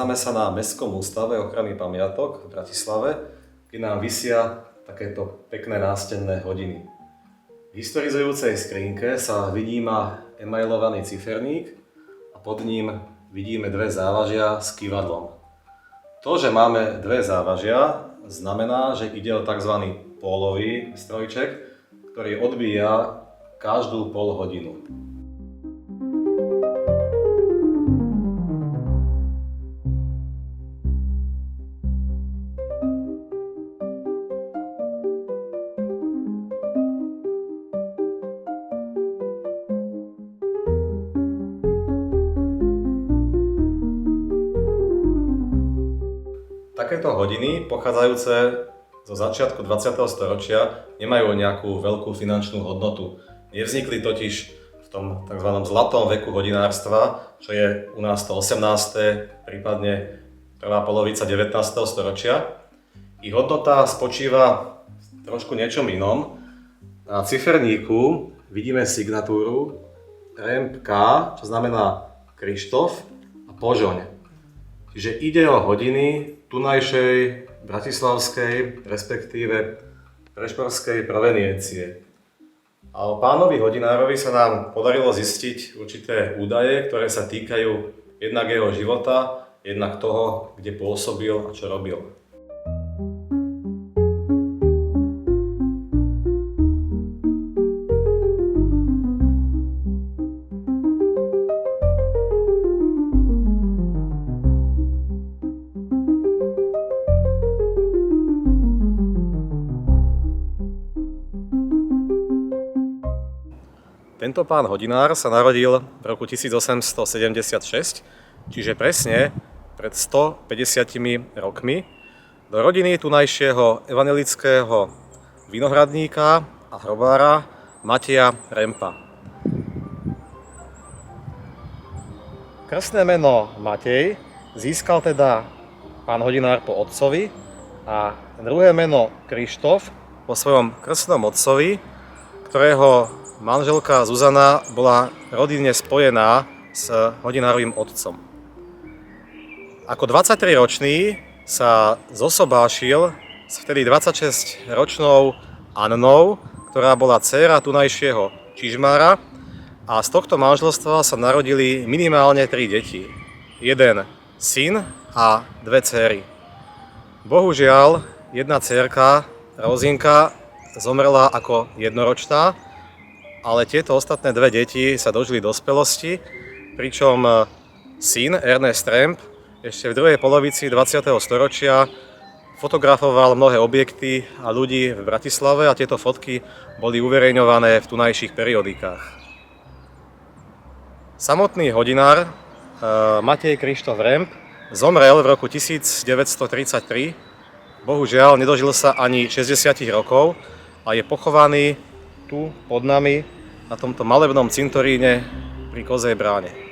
Nachádzame sa na Mestskom ústave ochrany pamiatok v Bratislave, kde nám visia takéto pekné nástenné hodiny. V historizujúcej skrinke sa vyníma emailovaný ciferník a pod ním vidíme dve závažia s kyvadlom. To, že máme dve závažia, znamená, že ide o tzv. Pólový strojček, ktorý odbíja každú pol hodinu. Takéto hodiny, pochádzajúce zo začiatku 20. storočia, nemajú nejakú veľkú finančnú hodnotu. Nevznikli totiž v tom tzv. Zlatom veku hodinárstva, čo je u nás to 18., prípadne prvá polovica 19. storočia. Ich hodnota spočíva v trošku niečom inom. Na ciferníku vidíme signatúru REMP-K, čo znamená Krištof a Požoň. Čiže ide o hodiny tunajšej, bratislavskej, respektíve prešporskej proveniencie. A o pánovi hodinárovi sa nám podarilo zistiť určité údaje, ktoré sa týkajú jednak jeho života, jednak toho, kde pôsobil a čo robil. Tento pán hodinár sa narodil v roku 1876, čiže presne pred 150 rokmi, do rodiny tunajšieho evanjelického vinohradníka a hrobára Mateja Rempa. Krstné meno Matej získal teda pán hodinár po otcovi a druhé meno Krištof po svojom krstnom otcovi, ktorého manželka Zuzana bola rodinne spojená s hodinárovým otcom. Ako 23-ročný sa zosobášil s vtedy 26-ročnou Annou, ktorá bola dcéra tunajšieho čižmára, a z tohto manželstva sa narodili minimálne 3 deti. Jeden syn a 2 dcéry. Bohužiaľ, jedna dcérka, Rozinka, zomrela ako jednoročná, ale tieto ostatné 2 deti sa dožili dospelosti, pričom syn Ernest Remp ešte v druhej polovici 20. storočia fotografoval mnohé objekty a ľudí v Bratislave a tieto fotky boli uverejňované v tunajších periodikách. Samotný hodinár Matej Krištof Remp zomrel v roku 1933, bohužiaľ nedožil sa ani 60 rokov a je pochovaný tu pod nami na tomto malebnom cintoríne pri Kozej bráne.